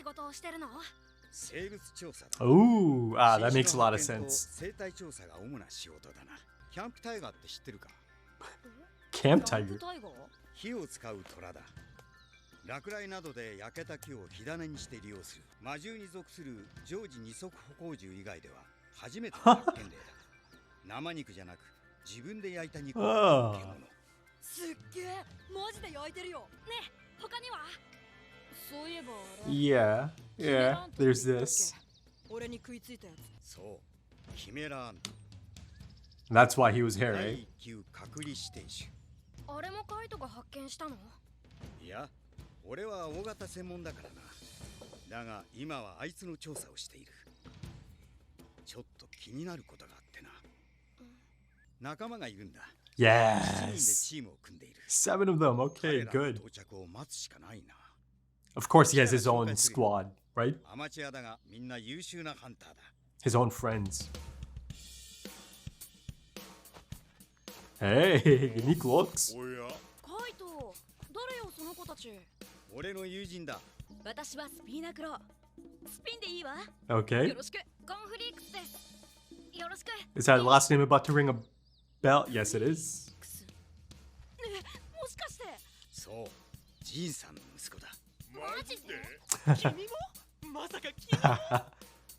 事をしてるの？生物調査だ。Ooh, that makes a lot of sense. 生態調査が主な仕事だな。キャンプタイガーって知ってるか？ Camp tiger. 火を使う虎だ。落雷などで焼けた木を火種にして利用する。魔獣に属する常時二足歩行獣以外では初めての発見例だ。生肉じゃなく自分で焼いた肉を食う獣。すっげえ、マジで焼いてるよ。ねえ、他には？そういえば。Yeah, yeah, there's this. 俺に食いついたやつ。そう、キメラアント。That's why he was here, 第 right? 一級隔離指定種。あれもカイトが発見したの？いや、俺は大型専門だからな。だが今はあいつの調査をしている。ちょっと気になることがあってな。仲間がいるんだ。7人で Yes. チームを組んでいる。7 of them. Okay, 彼らの good. 到着を待つしかないな。Of course, he has his own squad, right? アマチュアだがみんな優秀なハンターだ。His own friends. Hey, unique looks. おや、カイト、誰よその子たち？俺の友人だ。私はスピーナクロ。スピンでいいわ。 Okay. よろしく。コンフリークスです。よろしく。 Is that last name about to ring a bell? Yes, it is. ねえ、もしかして。そう、ジンさんの息子だ。マジで？君も？まさか君も？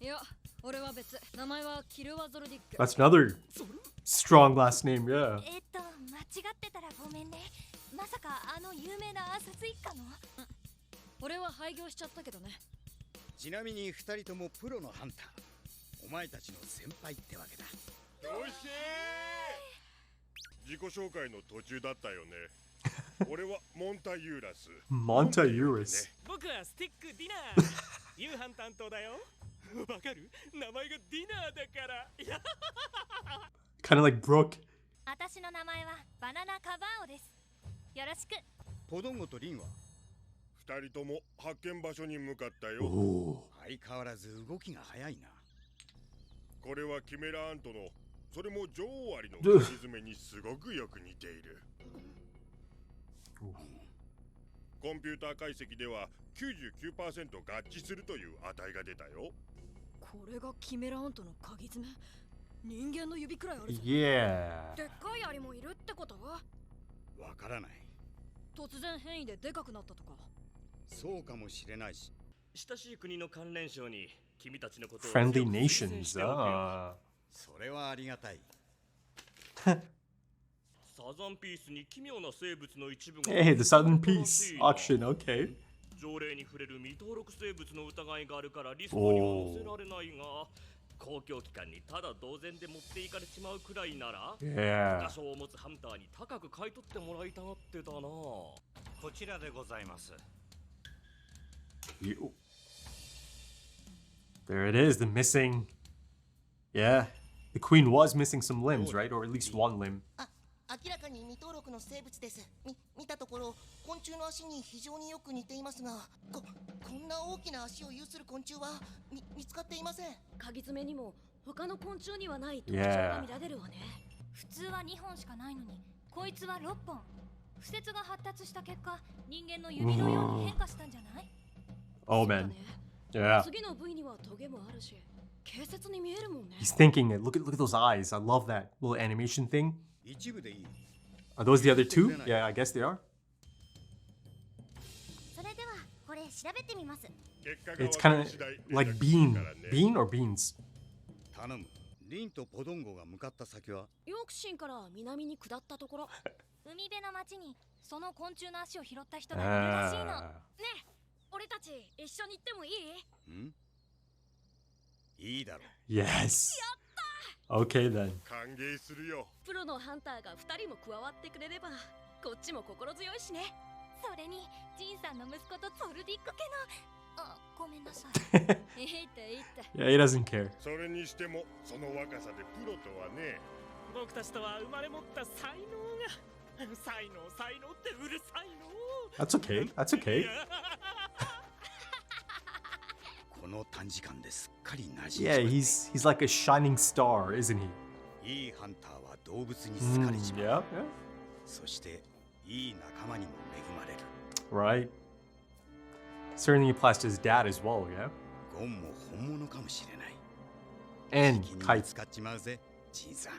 いや、俺は別。名前はキルワゾルディック。 That's another strong last name, yeah. 間違ってたらごめんね。まさかあの有名な暗殺一家の？俺は廃業しちゃったけどね。ちなみに2人ともプロのハンター。お前たちの先輩ってわけだ。よし自己紹介の途中だったよね。俺はモンタユーラス。 Montaurus. 僕はスティックディナー。夕飯担当だよ。わかる？名前がディナーだから。Kind of like Brooke. 私の名前はバナナカバーオです。よろしく。ポドンゴとリンは二人とも発見場所に向かったよ。 Ooh. 相変わらず動きが早いな。これはキメラアントの、それも女王アリの書き詰めにすごくよく似ている。コンピューター解析では 99% 合致するという値が出たよ。これがキメラアントの鍵爪？人間の指くらいあるぞ。 Yeah. でっかいアリもいるってこと？わからない。突然変異ででかくなったとか？そうかもしれないし。親しい国の関連省に君たちのことを Friendly 強く推薦 nations. しておくよ。 それはありがたい。サザンピースに奇妙な生物の一部が Hey, the Southern Peace auction. Okay. 条例に触れる未登録生物の疑いがあるからリストには載せられないが、公共機関にただ同然で持っていかれちまうくらいなら、 Yeah. 多少を持つハンターに高く買い取ってもらいたがってたな。こちらでございます。 You. There it is, the missing. Yeah. The queen was missing some limbs, right? Or at least one limb. 明らかに未登録の生物です。見たところ昆虫の足に非常によく似ていますが、こんな大きな足を有する昆虫は見つかっていません。鍵爪にも他の昆虫にはない特徴が見られるわね。普通は2本しかないのに、こいつは6本。不節が発達した結果、人間の指のように変化したんじゃない？ Oh man. Yeah. 次の部位にはトゲもあるし、軽切に見えるもんね。 He's thinking it. Look at those eyes. I love that little animation thing. 一部でいい。 Are those the other two? Yeah, I guess they are. それではこれ調べてみます。 It's kind of like bean. Bean or beans? 頼む。リンとポドンゴが向かった先は？ヨークシンから南に下ったところ。海辺の町にその昆虫の足を拾った人がいるらしいの。ねえ、俺たち一緒に行ってもいい？ん？いいだろう。 Yes. Okay then. 歓迎するよ。プロのハンターが2人も加わってくれれば、こっちも心強いしね。それにジンさんの息子とゾルディック家の、ごめんなさい。いいっていいって。 Yeah, he doesn't care. それにしてもその若さでプロとはね。僕たちとは生まれ持った才能が。才能ってうるさいの。 That's okay. That's okay. この短時間ですっかり馴染み Yeah, he's like a shining star, isn't he? いいハンターは動物に好かれちまう。 Yeah, yeah. そしていい仲間にも恵まれる。 Right. Certainly applies to his dad as well, yeah? ゴンも本物かもしれない。 And 敵に見 Kite. つかっちまうぜ、ジンさん。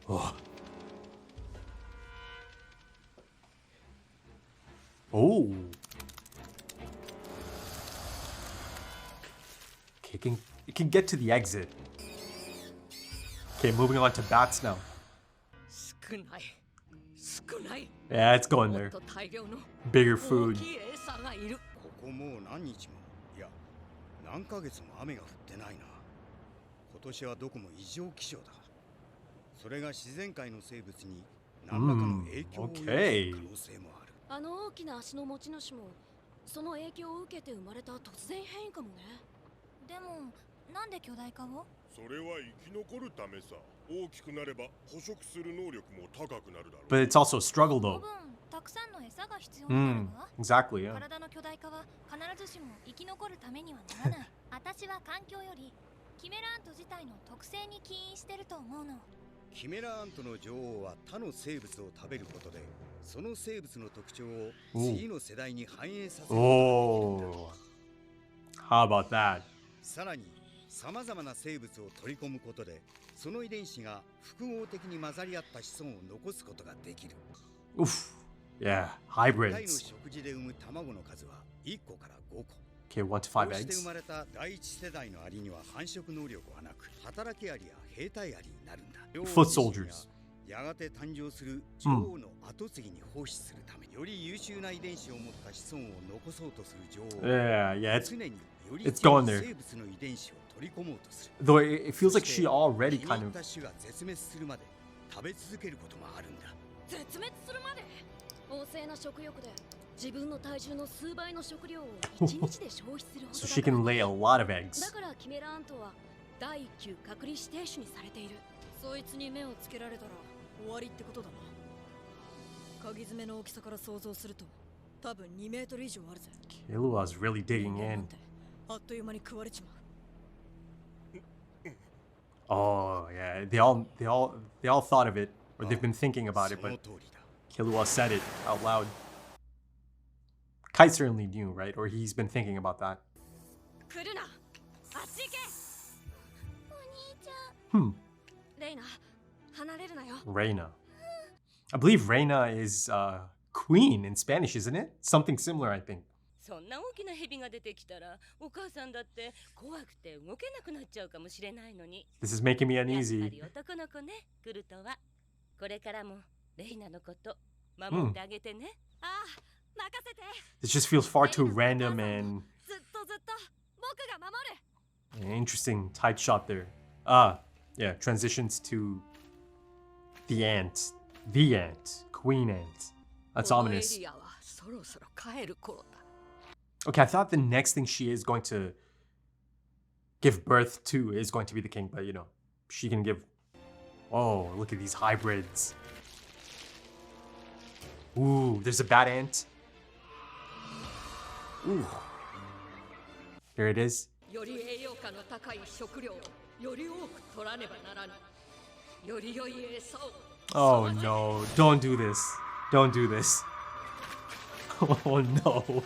Oh. Oh. Okay, it can get to the exit. Okay, moving on to bats now. 少ない少ない Yeah, it's going もっ there. と大量の Bigger 大 food. きい餌がいるここもう何日も、いや、何ヶ月も雨が降ってないな。今年はどこも異常気象だ。それが自然界の生物に何らかの影響を及ぼす可能性もある。あの大きな足の持ち主もその影響を受けて生まれた突然変異かもね。でもなんで巨大化を？それは生き残るためさ。大きくなれば捕食する能力も高くなるだろう。 But it's also a struggle 多 though. 分たくさんの餌が必要になるわ。 Exactly, yeah. 体の巨大化は必ずしも生き残るためにはならない。私は環境よりキメラアント自体の特性に起因してると思うの。キメラアントの女王は他の生物を食べることで、その生物の特徴を次の世代に反映させる。 Oh. How about that? さらに、さまざまな生物を取り込むことで、その遺伝子が複合的に混ざり合った子孫を残すことができる。 Oof. Yeah, タイの hybrids. 食事で産む卵の数は1個から5個。 Okay, 1 to こ 5 うして eggs. 生まれた第一世代のアリには繁殖能力はなく、働きアリや兵隊アリになるんだ。 Foot soldiers. やがて誕生する女王の後継ぎに奉仕するために、より優秀な遺伝子を持った子孫を残そうとする女王は Yeah, it's 常により it's 強 gone い there. 生物の遺伝子を取り込もうとする。 though it feels like she already 気に kind 入っ of た種が絶滅するまで食べ続けることもあるんだ。絶滅するまで旺盛な食欲で自分の体重の数倍の食料を1日で消費するほど so だ she から can lay a lot of だ eggs. からキメラアントは第1級隔離指定種にされている。そいつに目をつけられたら終わりってことだな。鍵爪の大きさから想像すると多分2メートル以上あるぜ。 Killua's really digging なん in. てあっという間に食われちまう。 Oh yeah, they all thought of it, or they've been thinking about it, その but 通りだ。 Killua said it out loud. Kite certainly knew, right? Or he's been thinking about that. 来るな、あっち行け。お兄ちゃ Hmm. ん。レイナ、離れるなよ。 Reina. I believe Reina is queen in Spanish, isn't it? Something similar, I think. そんな大きな蛇が出てきたらお母さんだって怖くて動けなくなっちゃうかもしれないのに。 This is making me やっぱ uneasy. り男の子ね、クルトは。これからもレイナのこと守ってあげてね。ああ、任せて。 This just feels far too random and ずっと僕が守る。 an interesting tight shot there. Yeah, transitions to the ant. The ant. Queen ant. That's このエ ominous. リアはそろそろ帰る頃だ Okay, I thought the next thing she is going to give birth to is going to be the king, but you know, she can give. Oh, look at these hybrids. Ooh, there's a bat ant. Ooh. Here it is. より栄養価の高い食料をより多く取らねばならぬより良い餌を Oh no, don't do this. Don't do this. Oh no.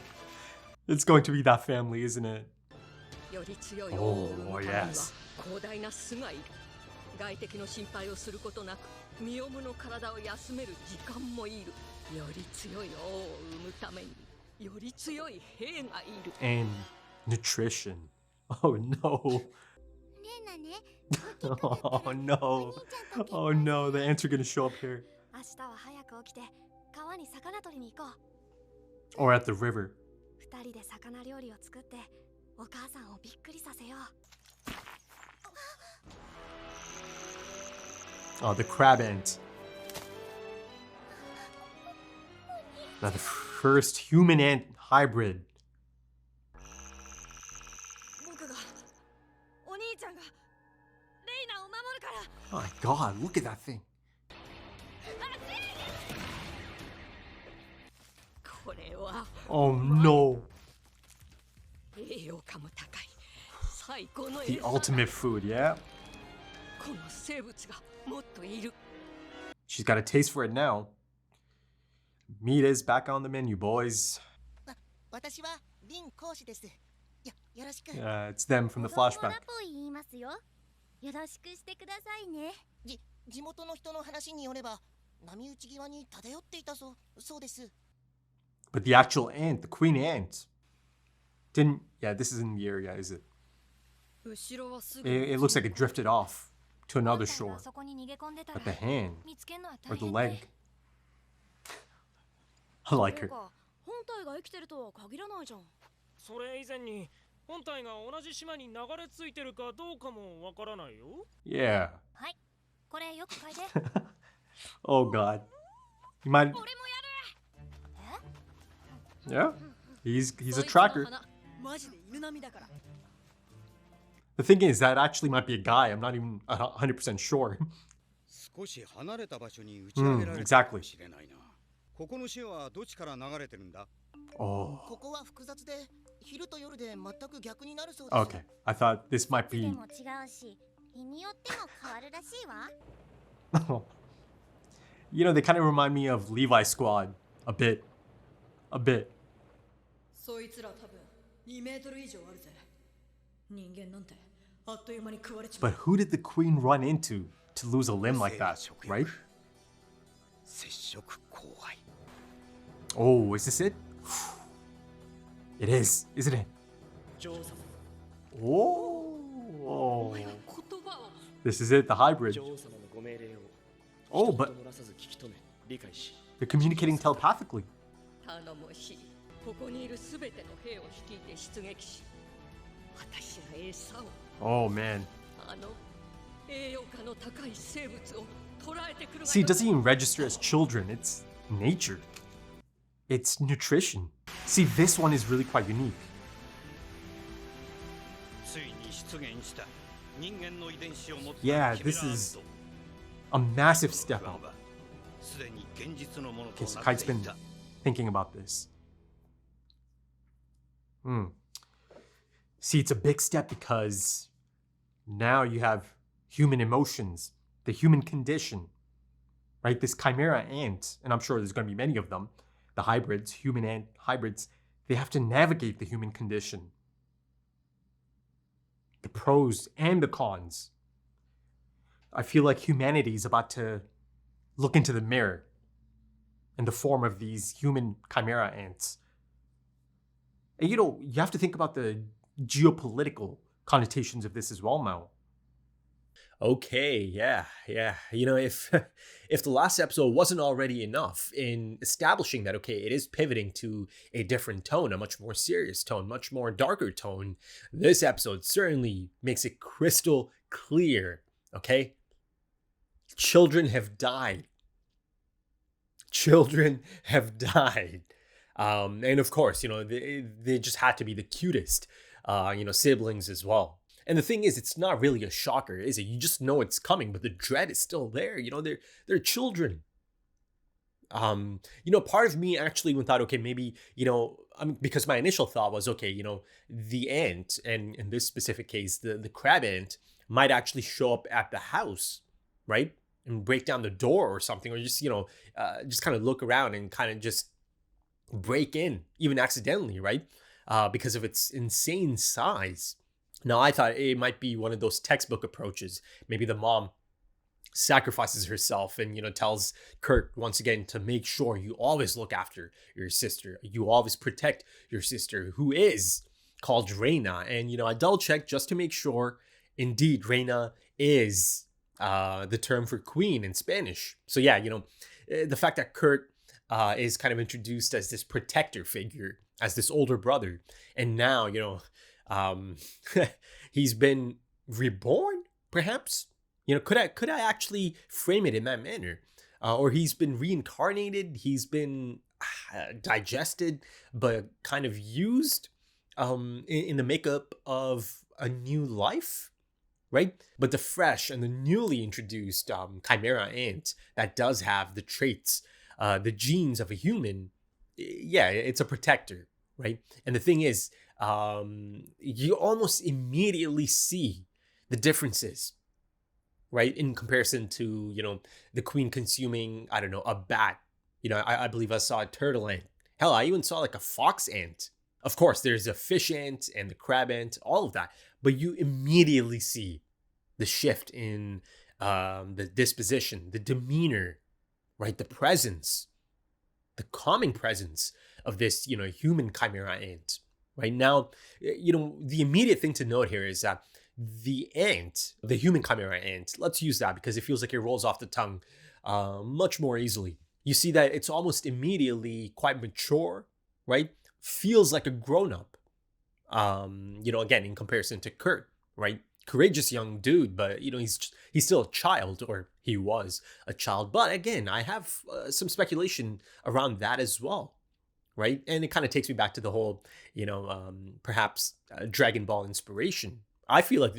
It's going to be that family, isn't it? より強い王を生むためには yes. 広大な巣がいる外敵の心配をすることなく身重の体を休める時間もいるより強い王を生むためにより強い兵がいる And nutrition. Oh no. レイナね。 Oh no. Oh no, the ants are gonna show up here. 明日は早く起きて川に魚取りに行こう。 Or at the river. 二人で魚料理を作ってお母さんをびっくりさせよう。 Oh, the crab ant. Now the first human ant hybrid. 僕がお兄ちゃんがレイナを守るから。 Oh my god, look at that thing. これは Oh no. 栄養価も高い最高の The 餌だ ultimate food, yeah? この生物がもっといる She's got a taste for it now. Meat is back on the menu, boys. 私はビン講師です。よろしく。It's them from the flashback. 言いますよ。よろしくしてくださいね。地元の人の話によれば、波打ち際に漂っていたそうです。But the actual ant, the queen ant, didn't. Yeah, this is in the area, is it? It looks like it drifted off to another shore. But the hand or the leg. I like her. 本体が生きてるとは限らないじゃん。それ以前に本体が同じ島に流れ着いてるかどうかもわからないよ。Yeah. はい。これよく嗅いで。Oh God. He might. 俺もやる。Yeah. He's a tracker. マジで犬並みだから。The thing is, that actually might be a guy. I'm not even 100% sure. 少し離れた場所に打ち上げられるかもしれないな。ここの潮はどっちから流れてるんだ？ Oh. ここは複雑で、昼と夜で全く逆になるそうです。Okay. I thought this might で be. も違うし、日によっても変わるらしいわ。You know, they kind of remind me of Levi Squad a bit. A bit. そいつら多分2メートル以上あるぜ。人間なんてあっという間に食われちまう。 But who did the queen run into to lose a limb like that, right? 接触降灰。 Oh, is this it? It is, isn't it? 女王様。 Oh. 言葉を This is it, the hybrid. 女王様のご命令を Oh, 一 but 言もらさず聞き止め理解し。 they're communicating telepathically. 頼もしい。ここにいるすべての兵を率いて出撃し、私が餌を Oh, man. あの栄養価の高い生物を捕らえてくるが See, よ it doesn't even register as children. It's nature. It's nutrition. See, this one is really quite unique. ついに出現した人間の遺伝子を持った Yeah, キメ this ラアン is ト。 a massive step up. すでに現実のものと Okay, so なっ Kite's てい been た。 thinking about this. See, it's a big step because now you have human emotions, the human condition, right? This chimera ant, and I'm sure there's going to be many of them, the hybrids, human ant hybrids, they have to navigate the human condition. The pros and the cons. I feel like humanity is about to look into the mirror in the form of these human chimera ants. And you know, you have to think about the geopolitical connotations of this as well, Mao. Okay, yeah. You know, if the last episode wasn't already enough in establishing that, okay, it is pivoting to a different tone, a much more serious tone, much more darker tone, this episode certainly makes it crystal clear, okay? Children have died. Children have died. And of course, you know, they just had to be the cutest, siblings as well. And the thing is, it's not really a shocker, is it? You just know it's coming, but the dread is still there. You know, they're children. Part of me actually thought, okay, maybe, because my initial thought was, okay, the ant, and in this specific case, the crab ant, might actually show up at the house, right? And break down the door or something, or just, just kind of look around and kind of just break in, even accidentally, right? Because of its insane size. Now, I thought it might be one of those textbook approaches. Maybe the mom sacrifices herself and, tells Kurt once again to make sure you always look after your sister. You always protect your sister, who is called Reina. And, I double checked just to make sure. Indeed, Reina is the term for queen in Spanish. So, yeah, the fact that Kurt is kind of introduced as this protector figure, as this older brother. And now, he's been reborn, perhaps. Could I actually frame it in that manner? Or he's been reincarnated, he's been digested, but kind of used in the makeup of a new life, right? But the fresh and the newly introduced Chimera ant that does have the traits, the genes of a human, yeah, it's a protector, right? And the thing is, you almost immediately see the differences, right? In comparison to, the queen consuming, I don't know, a bat. I believe I saw a turtle ant. Hell, I even saw like a fox ant, Of course, there's a fish ant and the crab ant, all of that, but you immediately see the shift in the disposition, the demeanor, right? The presence, the calming presence of this, human chimera ant. Right now, the immediate thing to note here is that the ant, the human chimera ant, let's use that because it feels like it rolls off the tongue much more easily. You see that it's almost immediately quite mature, right? Feels like a grown-up. Again, in comparison to Kurt, right? Courageous young dude, but he's still a child, or he was a child. But again, I have some speculation around that as well, right? And it kind of takes me back to the whole, perhaps Dragon Ball inspiration. I feel like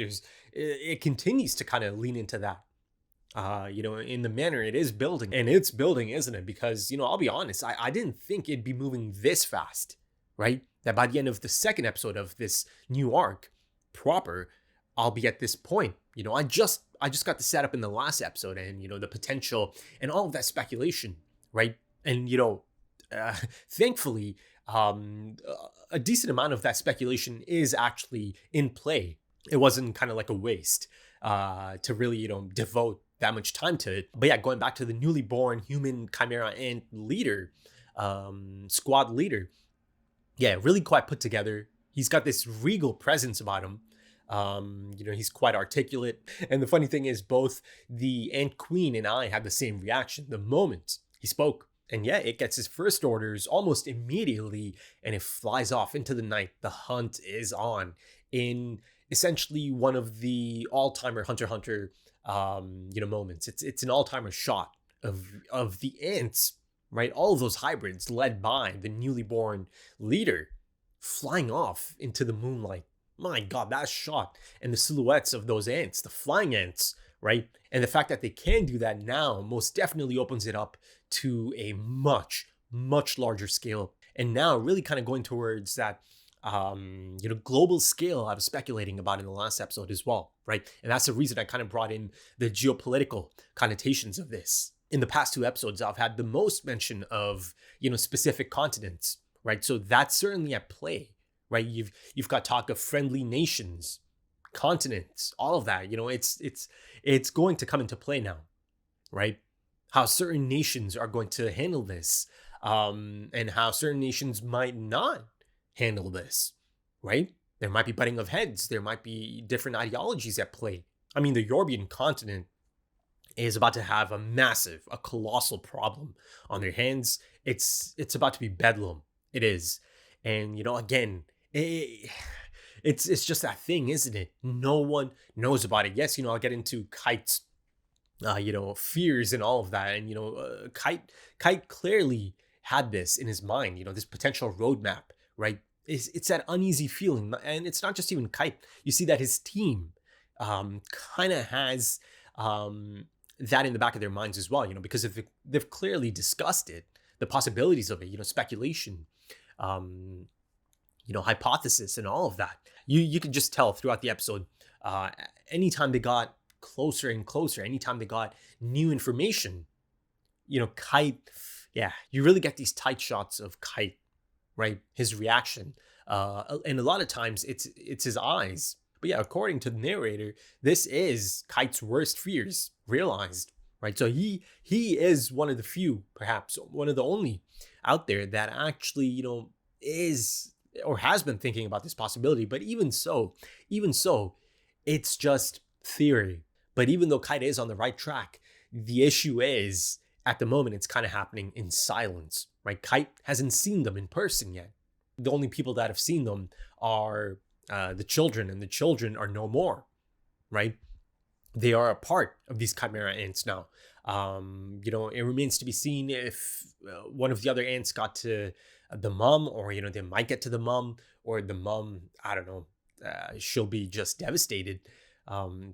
it continues to kind of lean into that. In the manner it is building, and it's building, isn't it? Because I'll be honest, I didn't think it'd be moving this fast, right? That by the end of the second episode of this new arc proper, I'll be at this point. I just got the setup in the last episode, and the potential and all of that speculation, right? And thankfully, a decent amount of that speculation is actually in play. It wasn't kind of like a waste to really devote that much time to it. But yeah, going back to the newly born human chimera ant leader, squad leader, yeah, really quite put together. He's got this regal presence about him. He's quite articulate. And the funny thing is, both the Ant Queen and I had the same reaction the moment he spoke. And yeah, it gets his first orders almost immediately, and it flies off into the night. The hunt is on in essentially one of the all-timer Hunter x Hunter moments. It's an all-timer shot of the ants, right? All of those hybrids led by the newly born leader flying off into the moonlight. My God, that shot and the silhouettes of those ants, the flying ants, right? And the fact that they can do that now most definitely opens it up to a much, much larger scale. And now really kind of going towards that global scale I was speculating about in the last episode as well, right? And that's the reason I kind of brought in the geopolitical connotations of this. In the past two episodes, I've had the most mention of, specific continents, right? So that's certainly at play, right? You've got talk of friendly nations, continents, all of that. It's going to come into play now, right? How certain nations are going to handle this, and how certain nations might not handle this, right? There might be butting of heads. There might be different ideologies at play. I mean, the Yorbian continent is about to have a colossal problem on their hands. It's about to be bedlam. It is. And, again, it's just that thing, isn't it? No one knows about it. Yes, I'll get into Kite's, fears and all of that. And, Kite clearly had this in his mind, this potential roadmap, right? It's that uneasy feeling. And it's not just even Kite. You see that his team kind of has that in the back of their minds as well, because if they've clearly discussed it, the possibilities of it, speculation, hypothesis and all of that. You can just tell throughout the episode, anytime they got closer and closer, anytime they got new information, Kite, yeah, you really get these tight shots of Kite, right? His reaction. And a lot of times it's his eyes. But yeah, according to the narrator, this is Kite's worst fears realized, right? So he is one of the few, perhaps one of the only out there that actually, is or has been thinking about this possibility. But even so, it's just theory. But even though Kite is on the right track, the issue is at the moment it's kind of happening in silence, right? Kite hasn't seen them in person yet. The only people that have seen them are the children, and the children are no more, right? They are a part of these chimera ants now. It remains to be seen if one of the other ants got to the mom, or they might get to the mom, or the mom, I don't know, she'll be just devastated.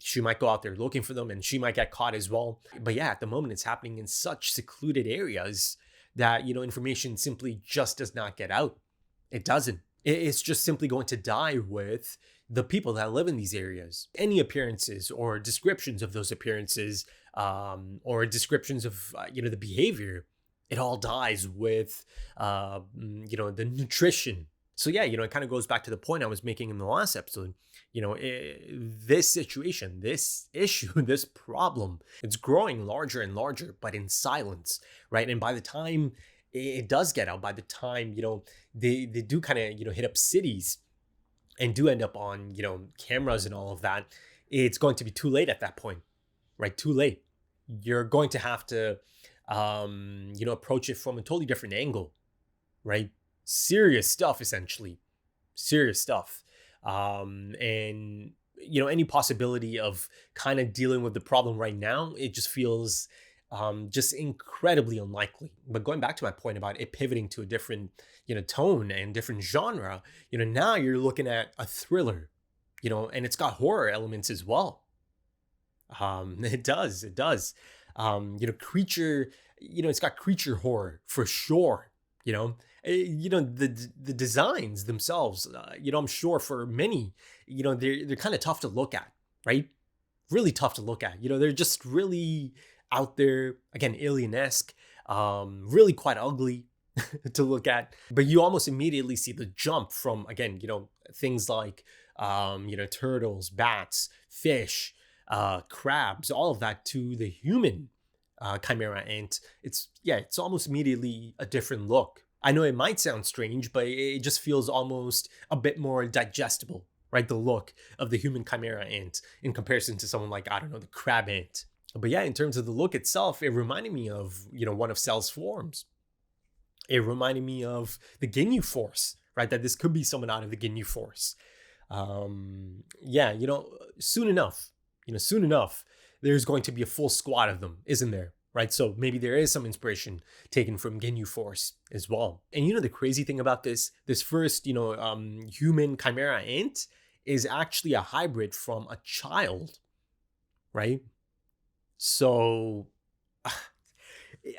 She might go out there looking for them, and she might get caught as well. But yeah, at the moment it's happening in such secluded areas that information simply just does not get out. It doesn't. It's just simply going to die with the people that live in these areas. Any appearances or descriptions of those appearances, or descriptions of the behavior, it all dies with the nutrition So yeah, it kind of goes back to the point I was making in the last episode. This situation, this issue, this problem, it's growing larger and larger, but in silence, right? And by the time it does get out, by the time, they do kind of, hit up cities and do end up on, cameras and all of that, it's going to be too late at that point, right? Too late. You're going to have to, approach it from a totally different angle, right? Serious stuff, essentially. Serious stuff. And, any possibility of kind of dealing with the problem right now, it just feels just incredibly unlikely. But going back to my point about it pivoting to a different, tone and different genre, now you're looking at a thriller, and it's got horror elements as well. It does. Creature, it's got creature horror for sure, the designs themselves, I'm sure for many, they're kind of tough to look at, right? Really tough to look at. They're just really out there, again, alien-esque, really quite ugly to look at. But you almost immediately see the jump from, again, things like, turtles, bats, fish, crabs, all of that to the human Chimera ant. It's almost immediately a different look. I know it might sound strange, but it just feels almost a bit more digestible, right? The look of the human Chimera ant in comparison to someone like, I don't know, the crab ant. But yeah, in terms of the look itself, it reminded me of, one of Cell's forms. It reminded me of the Ginyu Force, right? That this could be someone out of the Ginyu Force. Soon enough, there's going to be a full squad of them, isn't there? Right? So maybe there is some inspiration taken from Ginyu Force as well. And the crazy thing about this first, human Chimera ant is actually a hybrid from a child, right? So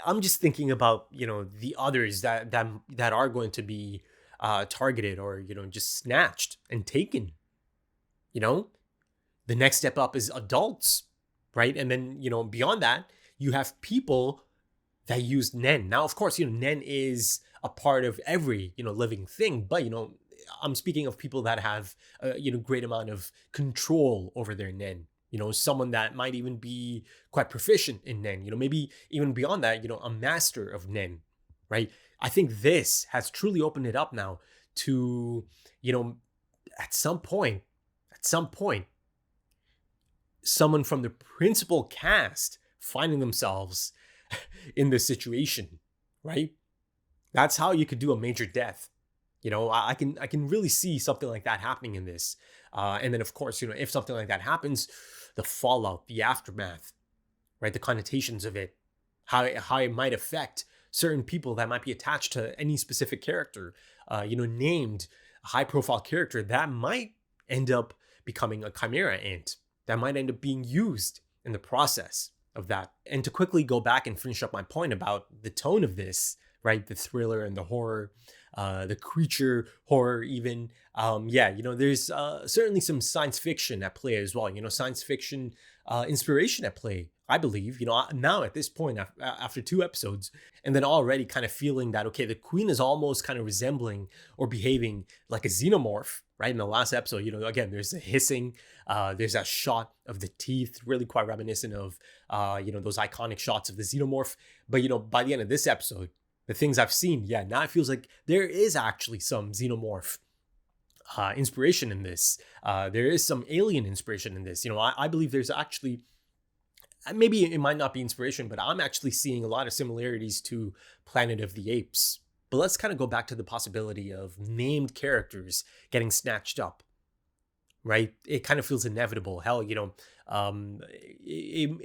I'm just thinking about, the others that are going to be targeted or, just snatched and taken, The next step up is adults, right? And then, beyond that, you have people that use Nen. Now, of course, Nen is a part of every, living thing. But, I'm speaking of people that have, great amount of control over their Nen. Someone that might even be quite proficient in Nen. Maybe even beyond that, a master of Nen, right? I think this has truly opened it up now to, at some point, someone from the principal cast finding themselves in this situation, right? That's how you could do a major death. I can really see something like that happening in this. And then, of course, if something like that happens, the fallout, the aftermath, right? The connotations of it, how it might affect certain people that might be attached to any specific character, named a high-profile character that might end up becoming a Chimera ant, that might end up being used in the process of that. And to quickly go back and finish up my point about the tone of this, right? The thriller and the horror, the creature horror even. There's certainly some science fiction at play as well. Science fiction inspiration at play, I believe. Now at this point, after 2 episodes, and then already kind of feeling that, okay, the queen is almost kind of resembling or behaving like a xenomorph, right? In the last episode, again, there's a hissing, there's that shot of the teeth, really quite reminiscent of, those iconic shots of the xenomorph. But, by the end of this episode, the things I've seen, now it feels like there is actually some xenomorph inspiration in this. There is some alien inspiration in this. I believe there's actually, maybe it might not be inspiration, but I'm actually seeing a lot of similarities to Planet of the Apes. But let's kind of go back to the possibility of named characters getting snatched up, right? It kind of feels inevitable. Hell, it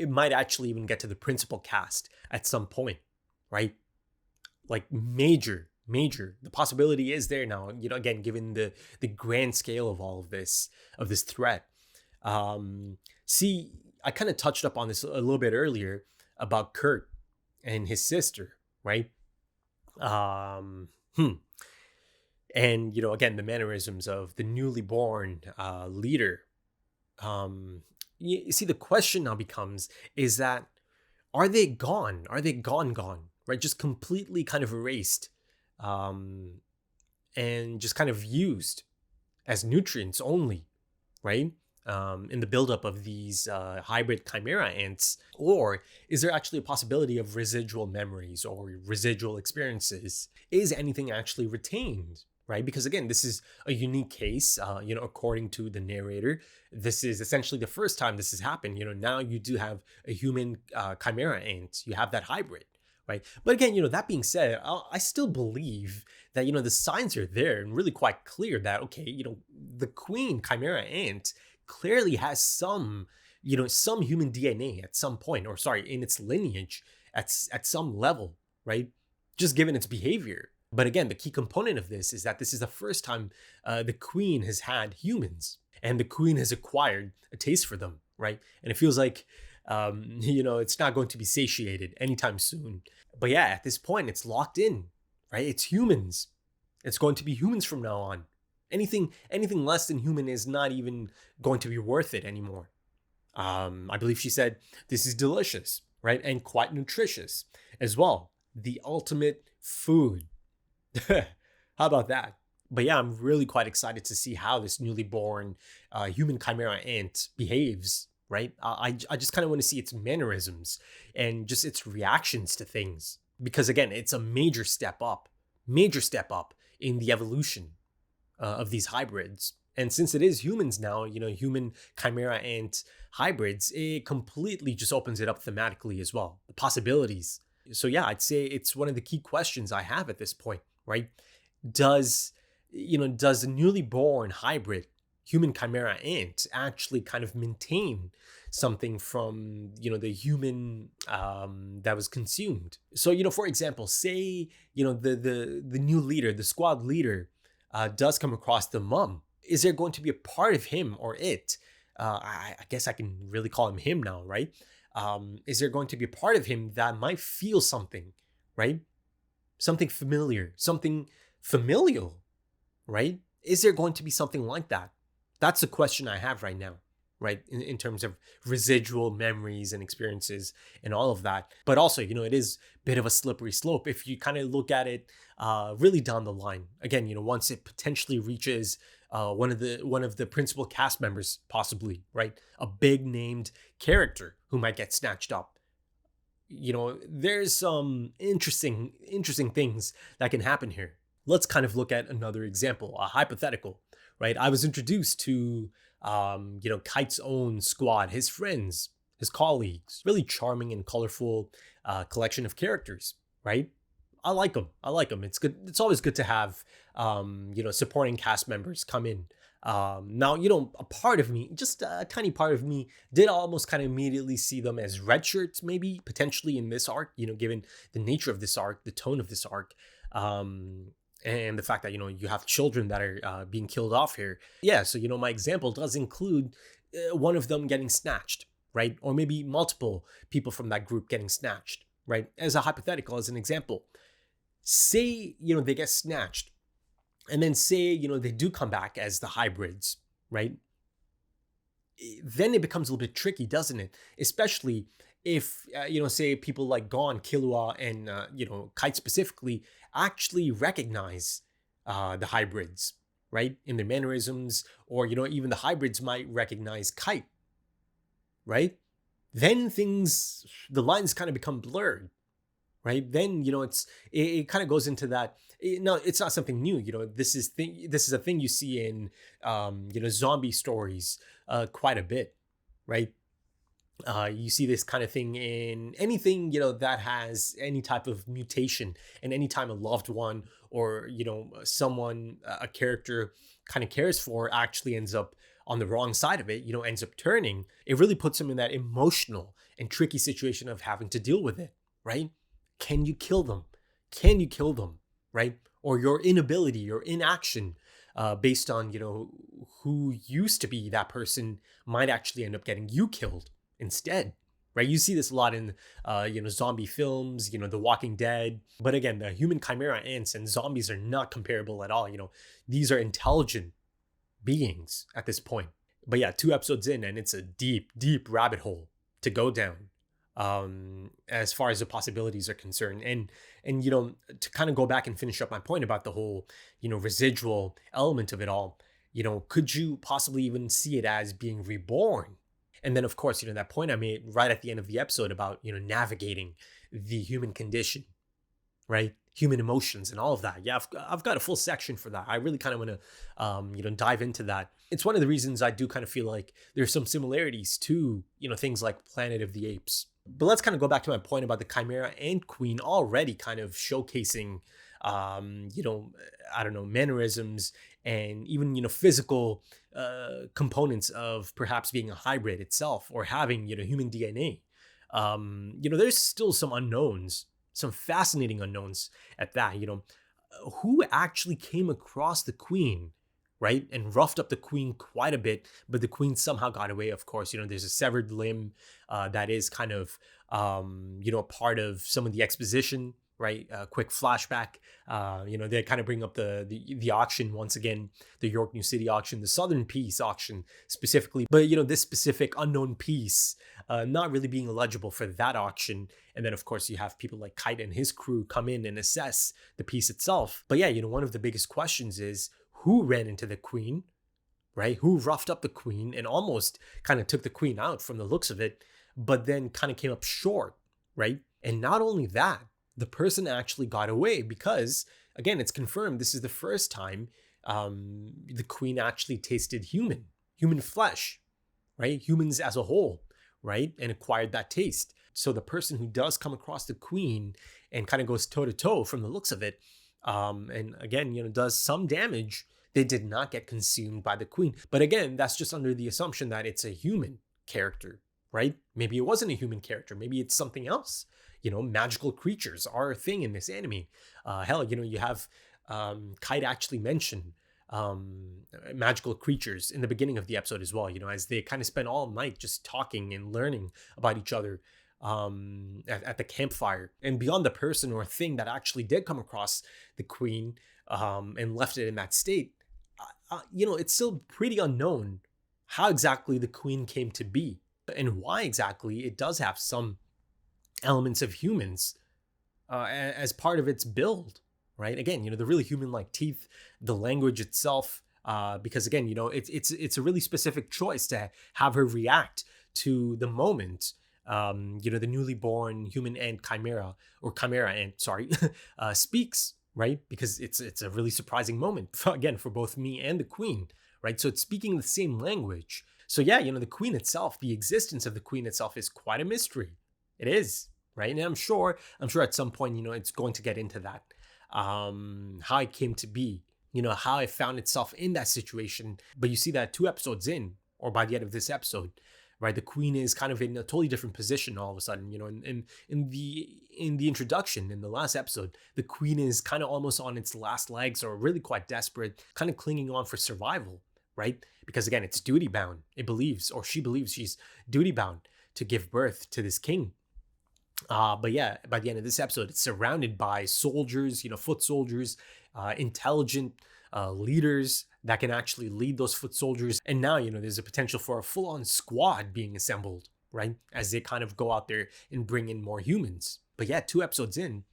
might actually even get to the principal cast at some point, right? Like major. The possibility is there now, again, given the grand scale of all of this threat. See, I kind of touched up on this a little bit earlier about Kurt and his sister, right? And, again, the mannerisms of the newly born leader. You see, the question now becomes, is that, are they gone? Are they gone, right? Just completely kind of erased. and just kind of used as nutrients only, right? In the buildup of these hybrid chimera ants? Or is there actually a possibility of residual memories or residual experiences? Is anything actually retained, right? Because again, this is a unique case, according to the narrator. This is essentially the first time this has happened. Now you do have a human chimera ant. You have that hybrid, right? But again, that being said, I still believe that, the signs are there and really quite clear that, okay, the queen chimera ant clearly has some human DNA at some point, or sorry, in its lineage at some level, right? Just given its behavior. But again, the key component of this is that this is the first time the queen has had humans, and the queen has acquired a taste for them, right? And it feels like, it's not going to be satiated anytime soon. But yeah, at this point, it's locked in, right? It's humans. It's going to be humans from now on. Anything less than human is not even going to be worth it anymore. I believe she said, this is delicious, right? And quite nutritious as well. The ultimate food. How about that? But yeah, I'm really quite excited to see how this newly born human chimera ant behaves, right? I just kind of want to see its mannerisms and just its reactions to things. Because again, it's a major step up in the evolution of these hybrids. And since it is humans now, human chimera ant hybrids, it completely just opens it up thematically as well. The possibilities. So yeah, I'd say it's one of the key questions I have at this point, right? Does a newly born hybrid human chimera ant actually kind of maintain something from, the human that was consumed? So, for example, say, the new leader, the squad leader, does come across the mum. Is there going to be a part of him or it? I guess I can really call him now, right? Is there going to be a part of him that might feel something, right? Something familiar, something familial, right? Is there going to be something like that? That's the question I have right now, right? In terms of residual memories and experiences and all of that. But also, it is a bit of a slippery slope if you kind of look at it really down the line. Again, once it potentially reaches one of the principal cast members, possibly, right? A big named character who might get snatched up. There's some interesting things that can happen here. Let's kind of look at another example, a hypothetical, right? I was introduced to, Kite's own squad, his friends, his colleagues, really charming and colorful collection of characters, right? I like them. It's good. It's always good to have, supporting cast members come in. Now, a part of me, just a tiny part of me, did almost kind of immediately see them as red shirts, maybe potentially in this arc, given the nature of this arc, the tone of this arc, and the fact that, you have children that are being killed off here. Yeah, so, my example does include one of them getting snatched, right? Or maybe multiple people from that group getting snatched, right? As a hypothetical, as an example. Say, they get snatched. And then say, they do come back as the hybrids, right? Then it becomes a little bit tricky, doesn't it? Especially if, say people like Gon, Killua, and, Kite specifically actually recognize the hybrids, right? In their mannerisms, or, even the hybrids might recognize Kite, right? Then the lines kind of become blurred, right? Then, it kind of goes into that. No, it's not something new. This is a thing you see in, zombie stories quite a bit, right? You see this kind of thing in anything, that has any type of mutation, and anytime a loved one or, someone, a character kind of cares for actually ends up on the wrong side of it, ends up turning, it really puts them in that emotional and tricky situation of having to deal with it, right? Can you kill them? Right? Or your inability, your inaction, based on, who used to be that person, might actually end up getting you killed instead, right? You see this a lot in, zombie films, The Walking Dead. But again, the human chimera ants and zombies are not comparable at all. These are intelligent beings at this point. But yeah, 2 episodes in, and it's a deep, deep rabbit hole to go down. as far as the possibilities are concerned. And to kind of go back and finish up my point about the whole residual element of it all, could you possibly even see it as being reborn? And then of course, that point I made right at the end of the episode about navigating the human condition, right? Human emotions and all of that. Yeah, I've got a full section for that. I really kind of want to dive into that. It's one of the reasons I do kind of feel like there's some similarities to things like Planet of the Apes. But let's kind of go back to my point about the Chimera and Queen already kind of showcasing I don't know, mannerisms and even physical components of perhaps being a hybrid itself, or having human DNA. There's still some unknowns, some fascinating unknowns at that. Who actually came across the Queen, right, and roughed up the Queen quite a bit, but the Queen somehow got away. Of course, there's a severed limb that is kind of part of some of the exposition, right? Quick flashback. They kind of bring up the auction once again, the York New City auction, the Southern Peace auction specifically. But this specific unknown piece not really being eligible for that auction. And then of course you have people like Kite and his crew come in and assess the piece itself. But yeah, one of the biggest questions is who ran into the Queen, right? Who roughed up the Queen and almost kind of took the Queen out from the looks of it, but then kind of came up short, right? And not only that, the person actually got away because, again, it's confirmed this is the first time the Queen actually tasted human flesh, right? Humans as a whole, right? And acquired that taste. So the person who does come across the Queen and kind of goes toe to toe from the looks of it, and again, does some damage, they did not get consumed by the Queen. But again, that's just under the assumption that it's a human character, right? Maybe it wasn't a human character. Maybe it's something else. Magical creatures are a thing in this anime. Hell, you have Kite actually mention magical creatures in the beginning of the episode as well, as they kind of spend all night just talking and learning about each other at the campfire. And beyond the person or thing that actually did come across the Queen and left it in that state, it's still pretty unknown how exactly the Queen came to be and why exactly it does have some elements of humans as part of its build, right? Again, the really human-like teeth, the language itself, because again, it's a really specific choice to have her react to the moment, the newly born human ant Chimera, or Chimera ant, sorry, speaks, right? Because it's a really surprising moment, again, for both me and the Queen, right? So it's speaking the same language. So yeah, the Queen itself, the existence of the Queen itself is quite a mystery. It is, right? And I'm sure at some point, it's going to get into that, how it came to be, how it found itself in that situation. But you see that 2 episodes in, or by the end of this episode, right, the Queen is kind of in a totally different position all of a sudden. In the introduction, in the last episode, the Queen is kind of almost on its last legs, or really quite desperate, kind of clinging on for survival, right? Because again, it's duty bound. It believes, or she believes she's duty bound to give birth to this king. But yeah, by the end of this episode, it's surrounded by soldiers, foot soldiers, intelligent leaders that can actually lead those foot soldiers. And now, there's a potential for a full-on squad being assembled, right? As they kind of go out there and bring in more humans. But yeah, 2 episodes in,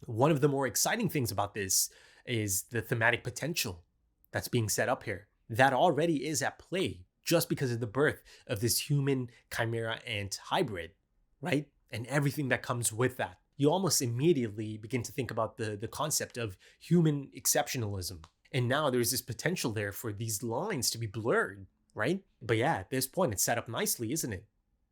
one of the more exciting things about this is the thematic potential that's being set up here. That already is at play just because of the birth of this human Chimera ant hybrid, right? And everything that comes with that. You almost immediately begin to think about the concept of human exceptionalism. And now there's this potential there for these lines to be blurred, right? But yeah, at this point, it's set up nicely, isn't it?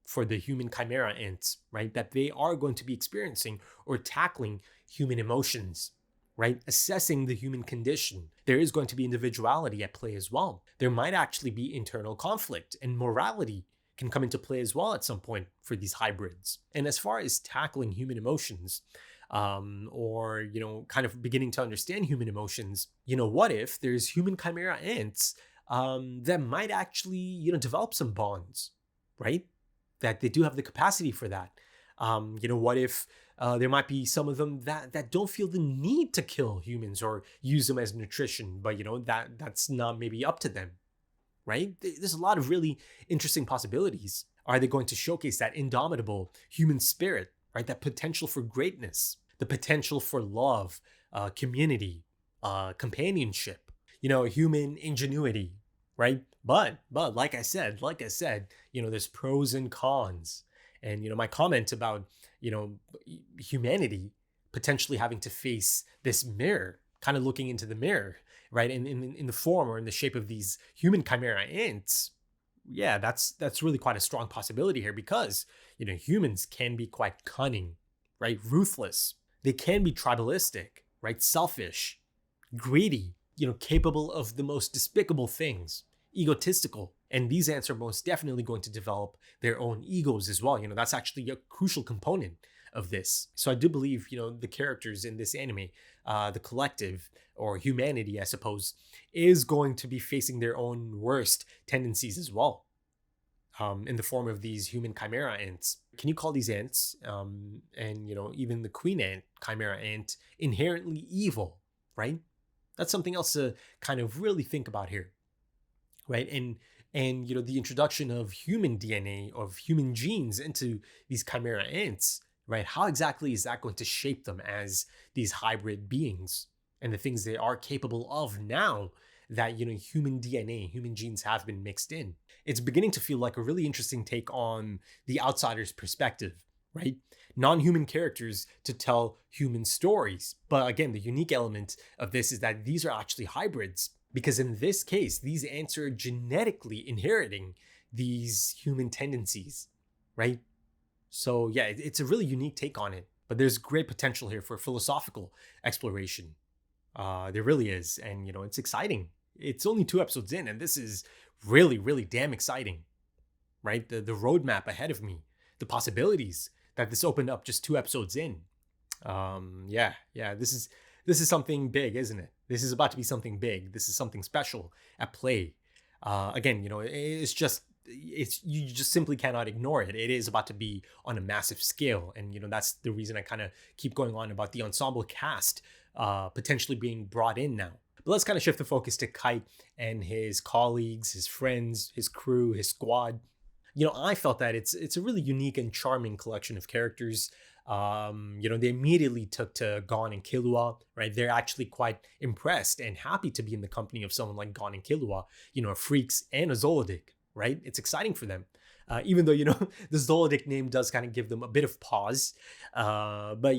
For the human Chimera ants, right? That they are going to be experiencing or tackling human emotions, right? Assessing the human condition. There is going to be individuality at play as well. There might actually be internal conflict, and morality can come into play as well at some point for these hybrids. And as far as tackling human emotions, or kind of beginning to understand human emotions, what if there's human Chimera ants that might actually develop some bonds, right? That they do have the capacity for that. What if there might be some of them that don't feel the need to kill humans or use them as nutrition, but that's not maybe up to them, right? There's a lot of really interesting possibilities. Are they going to showcase that indomitable human spirit, right? That potential for greatness, the potential for love, community, companionship, human ingenuity, right? But like I said, there's pros and cons. And, my comment about, humanity potentially having to face this mirror, kind of looking into the mirror, right? In the form or in the shape of these human chimera ants. Yeah, that's really quite a strong possibility here because, humans can be quite cunning, right? Ruthless. They can be tribalistic, right? Selfish, greedy, capable of the most despicable things, egotistical. And these ants are most definitely going to develop their own egos as well. That's actually a crucial component of this. So I do believe, the characters in this anime, the collective or humanity, I suppose, is going to be facing their own worst tendencies as well. In the form of these human chimera ants. Can you call these ants, and even the queen ant, chimera ant, inherently evil, right? That's something else to kind of really think about here, right? And the introduction of human DNA, of human genes into these chimera ants, right? How exactly is that going to shape them as these hybrid beings and the things they are capable of now that, human DNA, human genes have been mixed in? It's beginning to feel like a really interesting take on the outsider's perspective, right? Non-human characters to tell human stories. But again, the unique element of this is that these are actually hybrids, because in this case, these ants are genetically inheriting these human tendencies, right? So yeah, it's a really unique take on it, but there's great potential here for philosophical exploration. There really is. And, it's exciting. It's only 2 episodes in, and this is really, really damn exciting, right? The roadmap ahead of me, the possibilities that this opened up just 2 episodes in. Yeah, this is something big, isn't it? This is about to be something big. This is something special at play. Again, it's you just simply cannot ignore it. It is about to be on a massive scale. And, that's the reason I kind of keep going on about the ensemble cast potentially being brought in now. But let's kind of shift the focus to Kite and his colleagues, his friends, his crew, his squad. I felt that it's a really unique and charming collection of characters. They immediately took to Gon and Killua, right? They're actually quite impressed and happy to be in the company of someone like Gon and Killua, freaks and a Zoldyck, right? It's exciting for them. Even though, the Zoldyck name does kind of give them a bit of pause. But,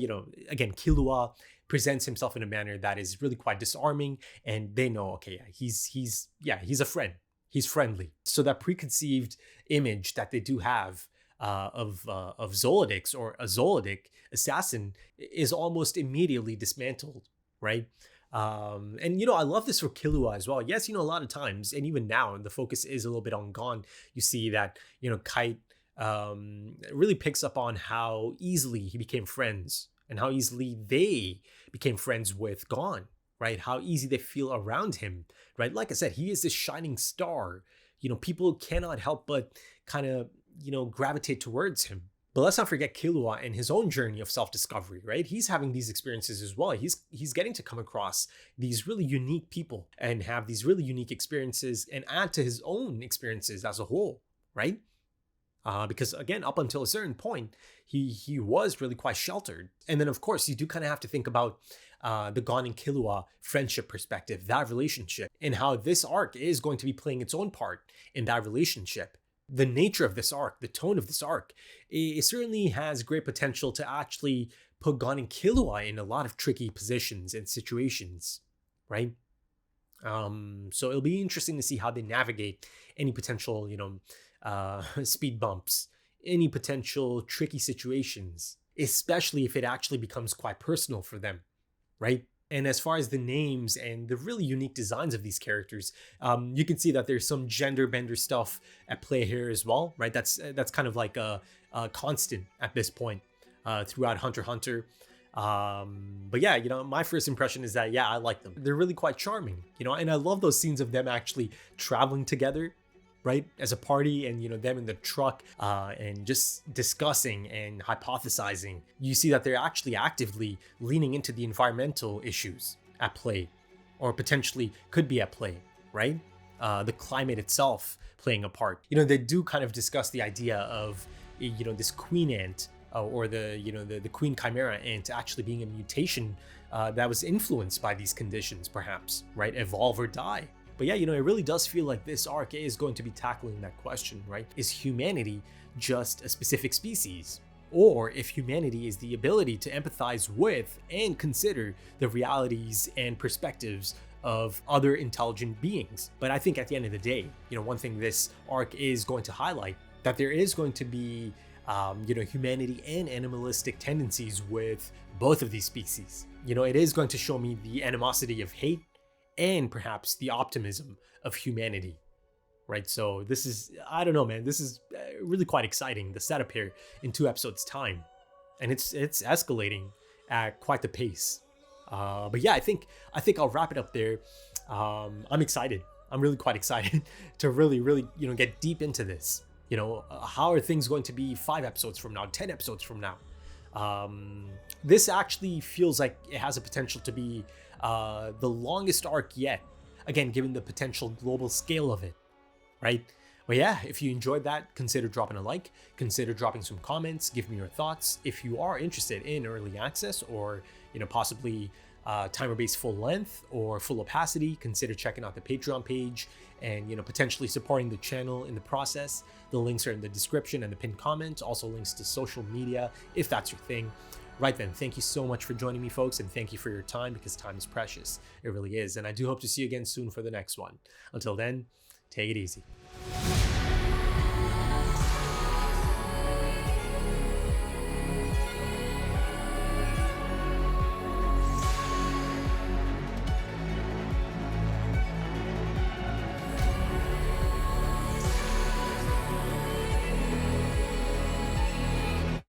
again, Killua presents himself in a manner that is really quite disarming, and they know, okay, he's a friend. He's friendly. So that preconceived image that they do have of Zoldycks or a Zoldyck assassin is almost immediately dismantled, right? And I love this for Killua as well. Yes, a lot of times, and even now, the focus is a little bit on Gon. You see that, Kite really picks up on how easily he became friends and how easily they became friends with Gon, right? How easy they feel around him, right? Like I said, he is this shining star. People cannot help but kind of, gravitate towards him. But let's not forget Killua and his own journey of self-discovery, right? He's having these experiences as well. He's getting to come across these really unique people and have these really unique experiences and add to his own experiences as a whole, right? Because again, up until a certain point, he was really quite sheltered. And then of course, you do kind of have to think about the Gon and Killua friendship perspective, that relationship, and how this arc is going to be playing its own part in that relationship. The nature of this arc, the tone of this arc, it certainly has great potential to actually put Gon and Killua in a lot of tricky positions and situations, right? So it'll be interesting to see how they navigate any potential, speed bumps, any potential tricky situations, especially if it actually becomes quite personal for them, right? And as far as the names and the really unique designs of these characters, you can see that there's some gender bender stuff at play here as well, right? That's kind of like a constant at this point throughout Hunter x Hunter. But yeah, my first impression is that, yeah, I like them. They're really quite charming, and I love those scenes of them actually traveling together, right, as a party, and them in the truck and just discussing and hypothesizing. You see that they're actually actively leaning into the environmental issues at play, or potentially could be at play, right? the climate itself playing a part. You know, they do kind of discuss the idea of, you know, this queen ant or the, you know, the queen chimera ant actually being a mutation that was influenced by these conditions, perhaps, right? Evolve or die. But yeah, you know, it really does feel like this arc is going to be tackling that question, right? Is humanity just a specific species? Or if humanity is the ability to empathize with and consider the realities and perspectives of other intelligent beings. But I think at the end of the day, you know, one thing this arc is going to highlight, that there is going to be, you know, humanity and animalistic tendencies with both of these species. You know, it is going to show me the animosity of hate and perhaps the optimism of humanity, right? So this is, I don't know, man, this is really quite exciting, the setup here in 2 episodes time, and it's escalating at quite the pace. But yeah, I think I'll wrap it up there. I'm excited. I'm really quite excited to really, you know, get deep into this. You know, how are things going to be 5 episodes from now, 10 episodes from now? This actually feels like it has a potential to be the longest arc yet. Again, given the potential global scale of it, right? But yeah, if you enjoyed that, consider dropping a like, consider dropping some comments, give me your thoughts. If you are interested in early access or, you know, possibly timer-based full length or full opacity, consider checking out the Patreon page and, you know, potentially supporting the channel in the process. The links are in the description and the pinned comment, also links to social media if that's your thing. Right then, thank you so much for joining me, folks, and thank you for your time, because time is precious. It really is. And I do hope to see you again soon for the next one. Until then, take it easy.